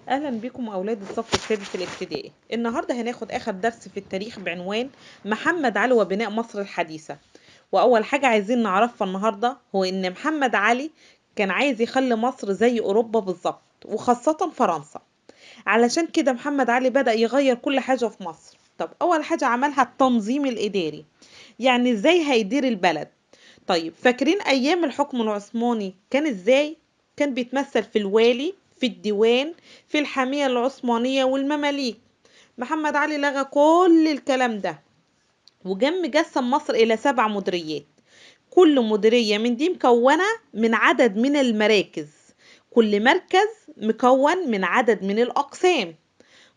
أهلا بكم أولاد الصف السادس الابتدائي. النهاردة هناخد آخر درس في التاريخ بعنوان محمد علي وبناء مصر الحديثة. وأول حاجة عايزين نعرفها النهاردة هو إن محمد علي كان عايز يخلي مصر زي أوروبا بالظبط، وخاصة فرنسا. علشان كده محمد علي بدأ يغير كل حاجة في مصر. طب أول حاجة عملها التنظيم الإداري، يعني إزاي هيدير البلد. طيب فاكرين أيام الحكم العثماني كان إزاي؟ كان بيتمثل في الوالي، في الديوان، في الحامية العثمانية والمماليك. محمد علي لغى كل الكلام ده وجم جسم مصر إلى 7 مديريات. كل مديرية من دي مكونة من عدد من المراكز، كل مركز مكون من عدد من الأقسام،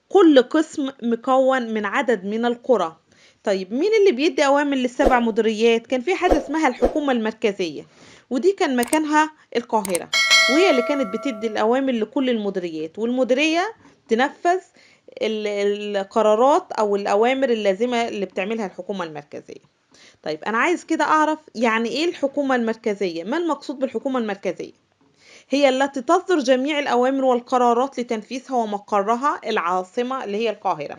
كل قسم مكون من عدد من القرى. طيب مين اللي بيدي أوامر للسبع مديريات؟ كان في حاجة اسمها الحكومة المركزية، ودي كان مكانها القاهرة، وهي اللي كانت بتدي الأوامر لكل المديريات، والمديرية تنفذ القرارات أو الأوامر اللازمة اللي بتعملها الحكومة المركزية. طيب أنا عايز كده أعرف يعني إيه الحكومة المركزية؟ ما المقصود بالحكومة المركزية؟ هي التي تصدر جميع الأوامر والقرارات لتنفيذها، ومقرها العاصمة اللي هي القاهرة.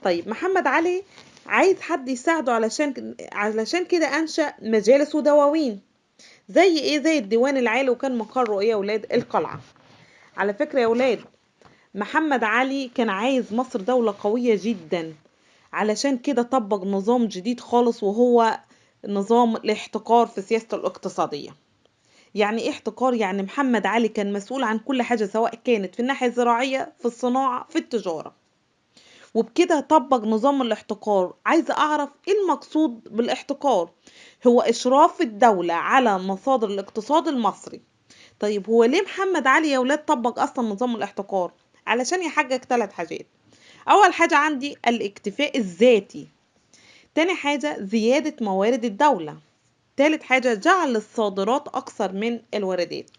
طيب محمد علي عايز حد يساعده، علشان كده أنشأ مجالس ودواوين. زي إيه؟ زي الديوان العالي، وكان مقره إيه يا ولاد؟ القلعة. على فكرة يا ولاد، محمد علي كان عايز مصر دولة قوية جدا، علشان كده طبق نظام جديد خالص، وهو نظام الاحتكار في سياسته الاقتصادية. يعني ايه احتكار؟ يعني محمد علي كان مسؤول عن كل حاجة، سواء كانت في الناحية الزراعية، في الصناعة، في التجارة. وبكده طبق نظام الاحتكار. عايزة اعرف ايه المقصود بالاحتكار؟ هو اشراف الدولة على مصادر الاقتصاد المصري. طيب هو ليه محمد علي يا ولاد طبق اصلا نظام الاحتكار؟ علشان يحقق 3 حاجات. اول حاجة عندي الاكتفاء الذاتي، تاني حاجة زيادة موارد الدولة، تالت حاجة جعل الصادرات اكثر من الواردات.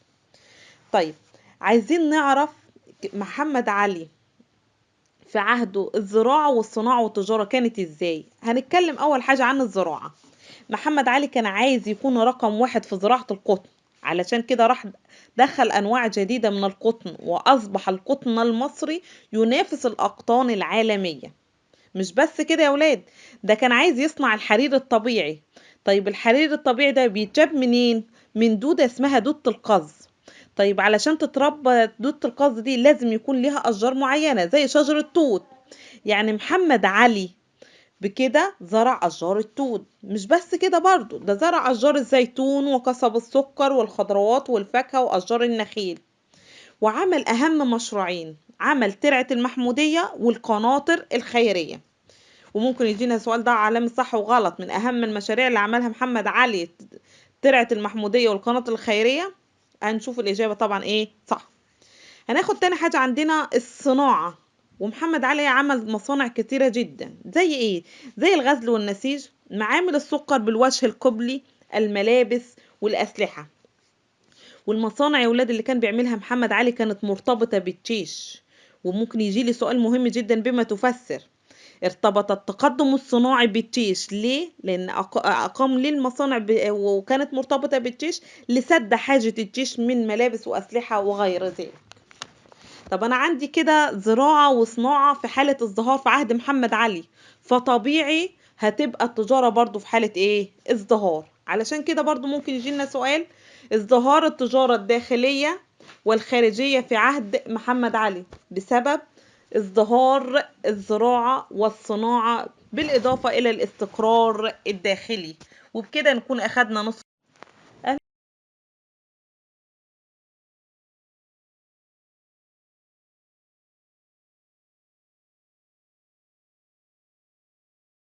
طيب عايزين نعرف محمد علي في عهده الزراعة والصناعة والتجارة كانت ازاي. هنتكلم اول حاجة عن الزراعة. محمد علي كان عايز يكون رقم 1 في زراعة القطن، علشان كده راح دخل انواع جديدة من القطن، واصبح القطن المصري ينافس الاقطان العالمية. مش بس كده يا ولاد، ده كان عايز يصنع الحرير الطبيعي. طيب الحرير الطبيعي ده بيتجاب منين؟ من دودة اسمها دودة القز. طيب علشان تتربى دودة القز دي لازم يكون ليها أشجار معينة زي شجر التوت. يعني محمد علي بكده زرع أشجار التوت. مش بس كده برضو، ده زرع أشجار الزيتون وقصب السكر والخضروات والفاكهة وأشجار النخيل. وعمل أهم مشروعين، عمل ترعة المحمودية والقناطر الخيرية. وممكن يجينا سؤال ده علامة صح وغلط، من أهم المشاريع اللي عملها محمد علي ترعة المحمودية والقناطر الخيرية. هنشوف الإجابة طبعا إيه صح. هناخد تاني حاجة عندنا الصناعة. ومحمد علي عمل مصانع كتيرة جدا، زي ايه؟ زي الغزل والنسيج، معامل السكر بالوجه القبلي، الملابس والأسلحة. والمصانع يا ولاد اللي كان بيعملها محمد علي كانت مرتبطة بالجيش. وممكن يجي لي سؤال مهم جدا بما تفسر. ارتبط التقدم الصناعي بالجيش ليه؟ لأن أقام ليه المصانع وكانت مرتبطة بالجيش لسد حاجة الجيش من ملابس وأسلحة وغير ذلك. طب انا عندي كده زراعة وصناعة في حالة ازدهار في عهد محمد علي، فطبيعي هتبقى التجارة برضو في حالة ايه؟ ازدهار. علشان كده برضو ممكن يجي لنا سؤال، ازدهار التجارة الداخلية والخارجية في عهد محمد علي بسبب ازدهار الزراعة والصناعة بالإضافة إلى الاستقرار الداخلي. وبكده نكون أخدنا نص